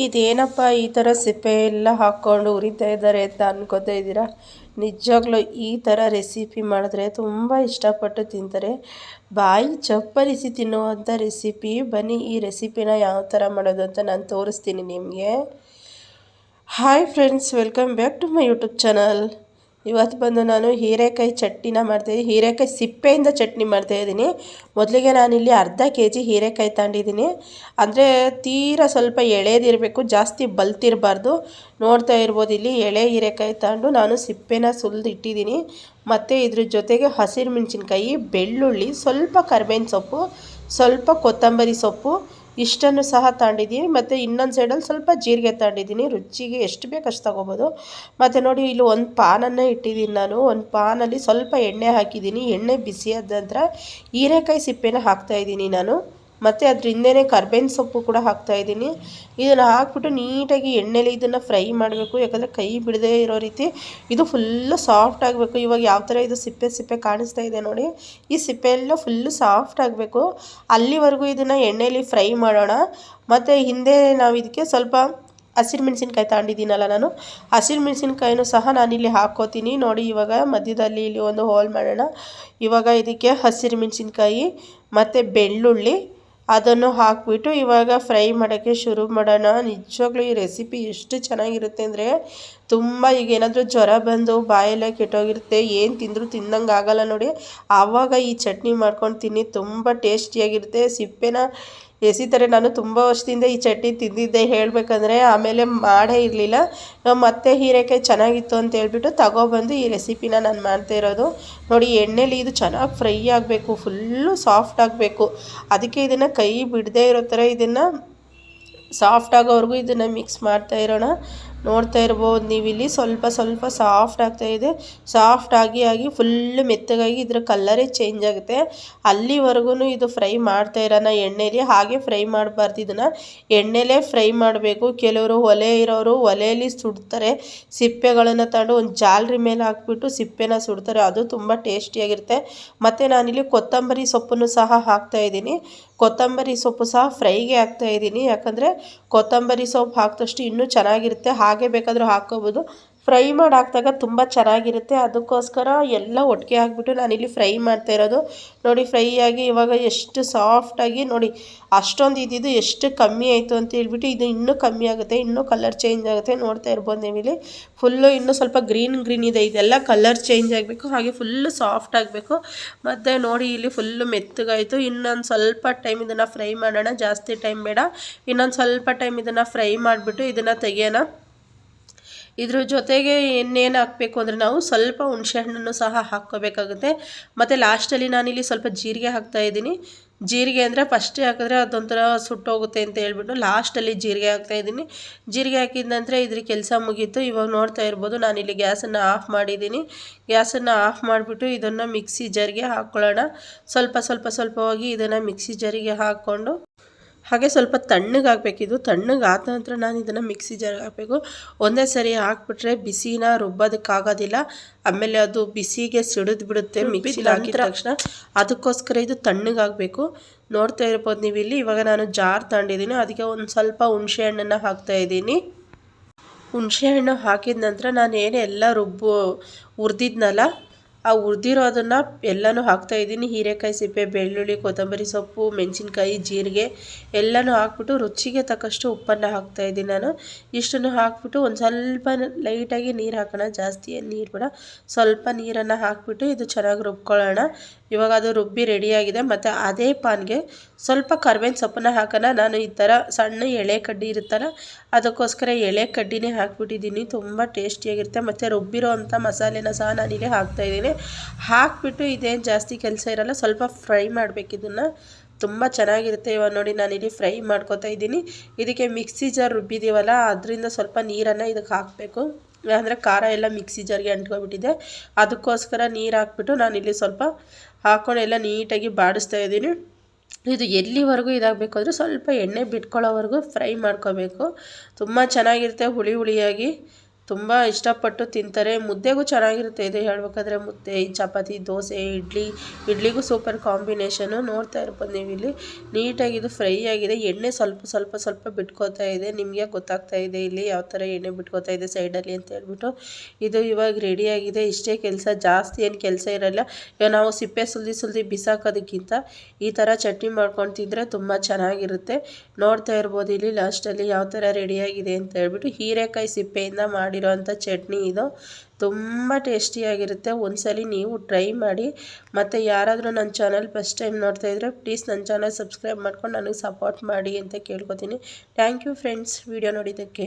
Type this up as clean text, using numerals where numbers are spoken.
ಇದೇನಪ್ಪ ಈ ಥರ ಸಿಪ್ಪೆ ಎಲ್ಲ ಹಾಕ್ಕೊಂಡು ಉರಿತಾ ಇದ್ದಾರೆ ಅಂತ ಅನ್ಕೋತಾ ಇದ್ದೀರಾ? ನಿಜವಾಗ್ಲೂ ಈ ಥರ ರೆಸಿಪಿ ಮಾಡಿದ್ರೆ ತುಂಬ ಇಷ್ಟಪಟ್ಟು ತಿಂತಾರೆ. ಬಾಯಿ ಚಪ್ಪರಿಸಿ ತಿನ್ನುವಂಥ ರೆಸಿಪಿ. ಬನ್ನಿ ಈ ರೆಸಿಪಿನ ಯಾವ ಥರ ಮಾಡೋದು ಅಂತ ನಾನು ತೋರಿಸ್ತೀನಿ ನಿಮಗೆ. Hi friends, welcome back to my YouTube channel. ಇವತ್ತು ಬಂದು ನಾನು ಹೀರೆಕಾಯಿ ಚಟ್ನಿನ ಮಾಡ್ತಾಯಿದ್ದೀನಿ. ಹೀರೆಕಾಯಿ ಸಿಪ್ಪೆಯಿಂದ ಚಟ್ನಿ ಮಾಡ್ತಾಯಿದ್ದೀನಿ. ಮೊದಲಿಗೆ ನಾನಿಲ್ಲಿ ಅರ್ಧ ಕೆಜಿ ಹೀರೆಕಾಯಿ ತಗೊಂಡಿದ್ದೀನಿ. ಅಂದರೆ ತೀರಾ ಸ್ವಲ್ಪ ಎಳೆದಿರಬೇಕು, ಜಾಸ್ತಿ ಬಲ್ತಿರಬಾರ್ದು. ನೋಡ್ತಾ ಇರ್ಬೋದು, ಇಲ್ಲಿ ಎಳೆ ಹೀರೆಕಾಯಿ ತಗೊಂಡು ನಾನು ಸಿಪ್ಪೆನ ಸುಲಿದು ಇಟ್ಟಿದ್ದೀನಿ. ಮತ್ತು ಇದ್ರ ಜೊತೆಗೆ ಹಸಿರು ಮೆಣಸಿನ್ಕಾಯಿ, ಬೆಳ್ಳುಳ್ಳಿ, ಸ್ವಲ್ಪ ಕರಿಬೇವಿನ ಸೊಪ್ಪು, ಸ್ವಲ್ಪ ಕೊತ್ತಂಬರಿ ಸೊಪ್ಪು ಇಷ್ಟನ್ನು ಸಹ ತಗೊಂಡಿದ್ದೀನಿ. ಮತ್ತು ಇನ್ನೊಂದು ಸೈಡಲ್ಲಿ ಸ್ವಲ್ಪ ಜೀರಿಗೆ ತಗೊಂಡಿದ್ದೀನಿ. ರುಚಿಗೆ ಎಷ್ಟು ಬೇಕು ಅಷ್ಟು ತಗೋಬೋದು. ಮತ್ತು ನೋಡಿ, ಇಲ್ಲಿ ಒಂದು ಪಾನನ್ನು ಇಟ್ಟಿದ್ದೀನಿ. ನಾನು ಒಂದು ಪಾನಲ್ಲಿ ಸ್ವಲ್ಪ ಎಣ್ಣೆ ಹಾಕಿದ್ದೀನಿ. ಎಣ್ಣೆ ಬಿಸಿಯಾದ ನಂತರ ಹೀರೆಕಾಯಿ ಸಿಪ್ಪೆನ ಹಾಕ್ತಾಯಿದ್ದೀನಿ ನಾನು. ಮತ್ತು ಅದ್ರ ಹಿಂದೆಯೇ ಕರ್ಬೇವಿನ ಸೊಪ್ಪು ಕೂಡ ಹಾಕ್ತಾಯಿದ್ದೀನಿ. ಇದನ್ನು ಹಾಕ್ಬಿಟ್ಟು ನೀಟಾಗಿ ಎಣ್ಣೆಲಿ ಇದನ್ನು ಫ್ರೈ ಮಾಡಬೇಕು. ಯಾಕಂದರೆ ಕೈ ಬಿಡದೇ ಇರೋ ರೀತಿ ಇದು ಫುಲ್ಲು ಸಾಫ್ಟ್ ಆಗಬೇಕು. ಇವಾಗ ಯಾವ ಥರ ಇದು ಸಿಪ್ಪೆ ಕಾಣಿಸ್ತಾ ಇದೆ ನೋಡಿ, ಈ ಸಿಪ್ಪೆ ಎಲ್ಲ ಫುಲ್ಲು ಸಾಫ್ಟ್ ಆಗಬೇಕು. ಅಲ್ಲಿವರೆಗೂ ಇದನ್ನು ಎಣ್ಣೆಲಿ ಫ್ರೈ ಮಾಡೋಣ. ಮತ್ತು ಹಿಂದೆ ನಾವು ಇದಕ್ಕೆ ಸ್ವಲ್ಪ ಹಸಿರು ಮೆಣಸಿನ್ಕಾಯಿ ತಗೊಂಡಿದ್ದೀನಲ್ಲ ನಾನು, ಹಸಿರು ಮೆಣಸಿನ್ಕಾಯಿನೂ ಸಹ ನಾನಿಲ್ಲಿ ಹಾಕ್ಕೋತೀನಿ. ನೋಡಿ, ಇವಾಗ ಮಧ್ಯದಲ್ಲಿ ಇಲ್ಲಿ ಒಂದು ಹೋಲ್ ಮಾಡೋಣ. ಇವಾಗ ಇದಕ್ಕೆ ಹಸಿರು ಮೆಣಸಿನ್ಕಾಯಿ ಮತ್ತು ಬೆಳ್ಳುಳ್ಳಿ ಅದನ್ನು ಹಾಕಿಬಿಟ್ಟು ಇವಾಗ ಫ್ರೈ ಮಾಡೋಕ್ಕೆ ಶುರು ಮಾಡೋಣ. ನಿಜವಾಗ್ಲೂ ಈ ರೆಸಿಪಿ ಎಷ್ಟು ಚೆನ್ನಾಗಿರುತ್ತೆ ಅಂದರೆ, ತುಂಬ ಈಗ ಏನಾದರೂ ಜ್ವರ ಬಂದು ಬಾಯೆಲ್ಲ ಕೆಟ್ಟೋಗಿರುತ್ತೆ, ಏನು ತಿಂದರೂ ತಿಂದಂಗೆ ಆಗಲ್ಲ ನೋಡಿ, ಆವಾಗ ಈ ಚಟ್ನಿ ಮಾಡ್ಕೊಂಡು ತಿನ್ನಿ, ತುಂಬ ಟೇಸ್ಟಿಯಾಗಿರುತ್ತೆ. ಸಿಪ್ಪೆನ ಎಸಿತಾರೆ. ನಾನು ತುಂಬ ವರ್ಷದಿಂದ ಈ ಚಟ್ನಿ ತಿಂದಿದ್ದೆ ಹೇಳಬೇಕಂದ್ರೆ, ಆಮೇಲೆ ಮಾಡೇ ಇರಲಿಲ್ಲ. ಮತ್ತೆ ಹೀರೆಕಾಯಿ ಚೆನ್ನಾಗಿತ್ತು ಅಂತ ಹೇಳ್ಬಿಟ್ಟು ತಗೊಬಂದು ಈ ರೆಸಿಪಿನ ನಾನು ಮಾಡ್ತಾ ಇರೋದು. ನೋಡಿ, ಎಣ್ಣೆಲಿ ಇದು ಚೆನ್ನಾಗಿ ಫ್ರೈ ಆಗಬೇಕು, ಫುಲ್ಲು ಸಾಫ್ಟ್ ಆಗಬೇಕು. ಅದಕ್ಕೆ ಇದನ್ನು ಕೈ ಬಿಡದೇ ಇರೋ ಥರ ಇದನ್ನು ಸಾಫ್ಟ್ ಆಗೋವರೆಗೂ ಇದನ್ನು ಮಿಕ್ಸ್ ಮಾಡ್ತಾ ಇರೋಣ. ನೋಡ್ತಾ ಇರ್ಬೋದು ನೀವಿಲ್ಲಿ ಸ್ವಲ್ಪ ಸ್ವಲ್ಪ ಸಾಫ್ಟ್ ಆಗ್ತಾಯಿದೆ. ಸಾಫ್ಟ್ ಆಗಿ ಫುಲ್ಲು ಮೆತ್ತಗಾಗಿ ಇದರ ಕಲ್ಲರೇ ಚೇಂಜ್ ಆಗುತ್ತೆ. ಅಲ್ಲಿವರೆಗೂ ಇದು ಫ್ರೈ ಮಾಡ್ತಾ ಇರೋಣ ಎಣ್ಣೆಲಿ. ಹಾಗೆ ಫ್ರೈ ಮಾಡಬಾರ್ದು, ಇದನ್ನು ಎಣ್ಣೆಲೇ ಫ್ರೈ ಮಾಡಬೇಕು. ಕೆಲವರು ಒಲೆ ಇರೋರು ಒಲೆಯಲ್ಲಿ ಸುಡ್ತಾರೆ. ಸಿಪ್ಪೆಗಳನ್ನು ತಗೊಂಡು ಒಂದು ಜಾಲರಿ ಮೇಲೆ ಹಾಕ್ಬಿಟ್ಟು ಸಿಪ್ಪೆನ ಸುಡ್ತಾರೆ, ಅದು ತುಂಬ ಟೇಸ್ಟಿಯಾಗಿರುತ್ತೆ. ಮತ್ತು ನಾನಿಲ್ಲಿ ಕೊತ್ತಂಬರಿ ಸೊಪ್ಪನ್ನು ಸಹ ಹಾಕ್ತಾಯಿದ್ದೀನಿ. ಕೊತ್ತಂಬರಿ ಸೊಪ್ಪು ಸಹ ಫ್ರೈಗೆ ಹಾಕ್ತಾಯಿದ್ದೀನಿ. ಯಾಕಂದರೆ ಕೊತ್ತಂಬರಿ ಸೊಪ್ಪು ಹಾಕಿದಷ್ಟು ಇನ್ನೂ ಚೆನ್ನಾಗಿರುತ್ತೆ. ಹಾಗೆ ಬೇಕಾದರೂ ಹಾಕ್ಕೋಬೋದು. ಫ್ರೈ ಮಾಡಿ ಹಾಕಿದಾಗ ತುಂಬ ಚೆನ್ನಾಗಿರುತ್ತೆ. ಅದಕ್ಕೋಸ್ಕರ ಎಲ್ಲ ಒಟ್ಟಿಗೆ ಹಾಕ್ಬಿಟ್ಟು ನಾನಿಲ್ಲಿ ಫ್ರೈ ಮಾಡ್ತಾ ಇರೋದು. ನೋಡಿ, ಫ್ರೈ ಆಗಿ ಇವಾಗ ಎಷ್ಟು ಸಾಫ್ಟಾಗಿ ನೋಡಿ, ಅಷ್ಟೊಂದು ಇದ್ದಿದ್ದು ಎಷ್ಟು ಕಮ್ಮಿ ಆಯಿತು ಅಂತ ಹೇಳ್ಬಿಟ್ಟು ಇದು ಇನ್ನೂ ಕಮ್ಮಿ ಆಗುತ್ತೆ, ಇನ್ನೂ ಕಲರ್ ಚೇಂಜ್ ಆಗುತ್ತೆ. ನೋಡ್ತಾ ಇರ್ಬೋದು ನೀವಿಲ್ಲಿ ಫುಲ್ಲು ಇನ್ನೂ ಸ್ವಲ್ಪ ಗ್ರೀನ್ ಇದೆ. ಇದೆಲ್ಲ ಕಲರ್ ಚೇಂಜ್ ಆಗಬೇಕು, ಹಾಗೆ ಫುಲ್ಲು ಸಾಫ್ಟ್ ಆಗಬೇಕು. ಮತ್ತು ನೋಡಿ, ಇಲ್ಲಿ ಫುಲ್ಲು ಮೆತ್ತಗಾಯಿತು. ಇನ್ನೊಂದು ಸ್ವಲ್ಪ ಟೈಮ್ ಇದನ್ನು ಫ್ರೈ ಮಾಡೋಣ, ಜಾಸ್ತಿ ಟೈಮ್ ಬೇಡ. ಇನ್ನೊಂದು ಸ್ವಲ್ಪ ಟೈಮ್ ಇದನ್ನು ಫ್ರೈ ಮಾಡಿಬಿಟ್ಟು ಇದನ್ನು ತೆಗೆಯೋಣ. ಇದ್ರ ಜೊತೆಗೆ ಇನ್ನೇನು ಹಾಕಬೇಕು ಅಂದರೆ ನಾವು ಸ್ವಲ್ಪ ಹುಣಸೆಹಣ್ಣನ್ನು ಸಹ ಹಾಕ್ಕೋಬೇಕಾಗುತ್ತೆ. ಮತ್ತು ಲಾಸ್ಟಲ್ಲಿ ನಾನಿಲ್ಲಿ ಸ್ವಲ್ಪ ಜೀರಿಗೆ ಹಾಕ್ತಾಯಿದ್ದೀನಿ. ಜೀರಿಗೆ ಅಂದರೆ ಫಸ್ಟೇ ಹಾಕಿದ್ರೆ ಅದೊಂಥರ ಸುಟ್ಟೋಗುತ್ತೆ ಅಂತ ಹೇಳ್ಬಿಟ್ಟು ಲಾಸ್ಟಲ್ಲಿ ಜೀರಿಗೆ ಹಾಕ್ತಾಯಿದ್ದೀನಿ. ಜೀರಿಗೆ ಹಾಕಿದ ನಂತರ ಇದ್ರ ಕೆಲಸ ಮುಗೀತು. ಇವಾಗ ನೋಡ್ತಾ ಇರ್ಬೋದು ನಾನಿಲ್ಲಿ ಗ್ಯಾಸನ್ನು ಆಫ್ ಮಾಡಿದ್ದೀನಿ. ಗ್ಯಾಸನ್ನು ಆಫ್ ಮಾಡಿಬಿಟ್ಟು ಇದನ್ನು ಮಿಕ್ಸಿ ಜಾರಿಗೆ ಹಾಕ್ಕೊಳ್ಳೋಣ. ಸ್ವಲ್ಪವಾಗಿ ಇದನ್ನು ಮಿಕ್ಸಿ ಜಾರಿಗೆ ಹಾಕ್ಕೊಂಡು ಹಾಗೆ ಸ್ವಲ್ಪ ತಣ್ಣಗಾಗಬೇಕು. ಇದು ತಣ್ಣಗಾದ ನಂತರ ನಾನು ಇದನ್ನು ಮಿಕ್ಸಿ ಜಾರ್ಗೆ ಹಾಕಬೇಕು. ಒಂದೇ ಸರಿ ಹಾಕ್ಬಿಟ್ರೆ ಬಿಸಿನ ರುಬ್ಬೋದಕ್ಕಾಗೋದಿಲ್ಲ, ಆಮೇಲೆ ಅದು ಬಿಸಿಗೆ ಸಿಡಿದು ಬಿಡುತ್ತೆ ಮಿಕ್ಸಿಲಿ ಹಾಕಿದ ತಕ್ಷಣ. ಅದಕ್ಕೋಸ್ಕರ ಇದು ತಣ್ಣಗಾಗಬೇಕು. ನೋಡ್ತಾ ಇರ್ಬೋದು ನೀವು ಇಲ್ಲಿ. ಇವಾಗ ನಾನು ಜಾರ್ ತಗೊಂಡಿದ್ದೀನಿ, ಅದಕ್ಕೆ ಒಂದು ಸ್ವಲ್ಪ ಹುಣಸೆ ಹಣ್ಣನ್ನು ಹಾಕ್ತಾಯಿದ್ದೀನಿ. ಹುಣಸೆ ಹಣ್ಣು ಹಾಕಿದ ನಂತರ ನಾನು ಎಲ್ಲ ಹುರಿದಿದ್ನಲ್ಲ, ಆ ಹುರಿದಿರೋದನ್ನು ಎಲ್ಲನೂ ಹಾಕ್ತಾಯಿದ್ದೀನಿ. ಹೀರೆಕಾಯಿ ಸಿಪ್ಪೆ, ಬೆಳ್ಳುಳ್ಳಿ, ಕೊತ್ತಂಬರಿ ಸೊಪ್ಪು, ಮೆಣಸಿನ್ಕಾಯಿ, ಜೀರಿಗೆ ಎಲ್ಲನೂ ಹಾಕ್ಬಿಟ್ಟು ರುಚಿಗೆ ತಕ್ಕಷ್ಟು ಉಪ್ಪನ್ನು ಹಾಕ್ತಾಯಿದ್ದೀನಿ ನಾನು. ಇಷ್ಟನ್ನು ಹಾಕ್ಬಿಟ್ಟು ಒಂದು ಸ್ವಲ್ಪ ಲೈಟಾಗಿ ನೀರು ಹಾಕೋಣ, ಜಾಸ್ತಿ ನೀರು ಬೇಡ. ಸ್ವಲ್ಪ ನೀರನ್ನು ಹಾಕ್ಬಿಟ್ಟು ಇದು ಚೆನ್ನಾಗಿ ರುಬ್ಕೊಳ್ಳೋಣ. ಇವಾಗ ಅದು ರುಬ್ಬಿ ರೆಡಿಯಾಗಿದೆ. ಮತ್ತು ಅದೇ ಪಾನ್ಗೆ ಸ್ವಲ್ಪ ಕರ್ಬೇವಿನ ಸೊಪ್ಪನ್ನು ಹಾಕೋಣ. ನಾನು ಈ ಥರ ಸಣ್ಣ ಎಳೆ ಕಡ್ಡಿ ಇರುತ್ತಲ್ಲ, ಅದಕ್ಕೋಸ್ಕರ ಎಳೆ ಕಡ್ಡಿನೇ ಹಾಕ್ಬಿಟ್ಟಿದ್ದೀನಿ. ತುಂಬ ಟೇಸ್ಟಿಯಾಗಿರುತ್ತೆ. ಮತ್ತು ರುಬ್ಬಿರೋ ಅಂಥ ಮಸಾಲೆನ ಸಹ ನಾನಿಲ್ಲಿ ಹಾಕ್ತಾಯಿದ್ದೀನಿ. ಹಾಕ್ಬಿಟ್ಟು ಇದೇನು ಜಾಸ್ತಿ ಕೆಲಸ ಇರೋಲ್ಲ, ಸ್ವಲ್ಪ ಫ್ರೈ ಮಾಡಬೇಕು ಇದನ್ನು, ತುಂಬ ಚೆನ್ನಾಗಿರುತ್ತೆ. ಇವಾಗ ನೋಡಿ ನಾನಿಲ್ಲಿ ಫ್ರೈ ಮಾಡ್ಕೊತಾ ಇದ್ದೀನಿ. ಇದಕ್ಕೆ ಮಿಕ್ಸಿ ಜಾರ್ ರುಬ್ಬಿದ್ದೀವಲ್ಲ, ಅದರಿಂದ ಸ್ವಲ್ಪ ನೀರನ್ನು ಇದಕ್ಕೆ ಹಾಕಬೇಕು. ಅಂದರೆ ಖಾರ ಎಲ್ಲ ಮಿಕ್ಸಿ ಜಾರ್ಗೆ ಅಂಟ್ಕೊಬಿಟ್ಟಿದೆ, ಅದಕ್ಕೋಸ್ಕರ ನೀರು ಹಾಕ್ಬಿಟ್ಟು ನಾನಿಲ್ಲಿ ಸ್ವಲ್ಪ ಹಾಕ್ಕೊಂಡು ಎಲ್ಲ ನೀಟಾಗಿ ಬಾಡಿಸ್ತಾ ಇದ್ದೀನಿ. ಇದು ಎಲ್ಲಿವರೆಗೂ ಇದಾಗಬೇಕು ಅಂದರೆ ಸ್ವಲ್ಪ ಎಣ್ಣೆ ಬಿಟ್ಕೊಳ್ಳೋವರೆಗೂ ಫ್ರೈ ಮಾಡ್ಕೋಬೇಕು. ತುಂಬ ಚೆನ್ನಾಗಿರುತ್ತೆ, ಹುಳಿಯಾಗಿ ತುಂಬ ಇಷ್ಟಪಟ್ಟು ತಿಂತಾರೆ. ಮುದ್ದೆಗೂ ಚೆನ್ನಾಗಿರುತ್ತೆ ಇದು ಹೇಳ್ಬೇಕಾದ್ರೆ. ಮುದ್ದೆ, ಚಪಾತಿ, ದೋಸೆ, ಇಡ್ಲಿಗೂ ಸೂಪರ್ ಕಾಂಬಿನೇಷನು. ನೋಡ್ತಾ ಇರ್ಬೋದು ನೀವು ಇಲ್ಲಿ ನೀಟಾಗಿ ಇದು ಫ್ರೈ ಆಗಿದೆ. ಎಣ್ಣೆ ಸ್ವಲ್ಪ ಬಿಟ್ಕೋತಾ ಇದೆ. ನಿಮಗೆ ಗೊತ್ತಾಗ್ತಾ ಇದೆ ಇಲ್ಲಿ ಯಾವ ಥರ ಎಣ್ಣೆ ಬಿಟ್ಕೋತಾ ಇದೆ ಸೈಡಲ್ಲಿ ಅಂತ ಹೇಳ್ಬಿಟ್ಟು. ಇದು ಇವಾಗ ರೆಡಿಯಾಗಿದೆ. ಇಷ್ಟೇ ಕೆಲಸ, ಜಾಸ್ತಿ ಏನು ಕೆಲಸ ಇರೋಲ್ಲ. ಇವಾಗ ನಾವು ಸಿಪ್ಪೆ ಸುಲ್ದಿ ಬಿಸಾಕೋದಕ್ಕಿಂತ ಈ ಥರ ಚಟ್ನಿ ಮಾಡ್ಕೊಂಡು ತಿಂದರೆ ತುಂಬ ಚೆನ್ನಾಗಿರುತ್ತೆ. ನೋಡ್ತಾ ಇರ್ಬೋದು ಇಲ್ಲಿ ಲಾಸ್ಟಲ್ಲಿ ಯಾವ ಥರ ರೆಡಿಯಾಗಿದೆ ಅಂತ ಹೇಳ್ಬಿಟ್ಟು. ಹೀರೆಕಾಯಿ ಸಿಪ್ಪೆಯಿಂದ ಮಾಡಿರೋವಂಥ ಚಟ್ನಿ ಇದು. ತುಂಬ ಟೇಸ್ಟಿಯಾಗಿರುತ್ತೆ. ಒಂದ್ಸಲಿ ನೀವು ಟ್ರೈ ಮಾಡಿ. ಮತ್ತು ಯಾರಾದರೂ ನನ್ನ ಚಾನಲ್ ಫಸ್ಟ್ ಟೈಮ್ ನೋಡ್ತಾ ಇದ್ದರೆ ಪ್ಲೀಸ್ ನನ್ನ ಚಾನಲ್ ಸಬ್ಸ್ಕ್ರೈಬ್ ಮಾಡ್ಕೊಂಡು ನನಗೆ ಸಪೋರ್ಟ್ ಮಾಡಿ ಅಂತ ಕೇಳ್ಕೊತೀನಿ. ಥ್ಯಾಂಕ್ ಯು ಫ್ರೆಂಡ್ಸ್ ವಿಡಿಯೋ ನೋಡಿದ್ದಕ್ಕೆ.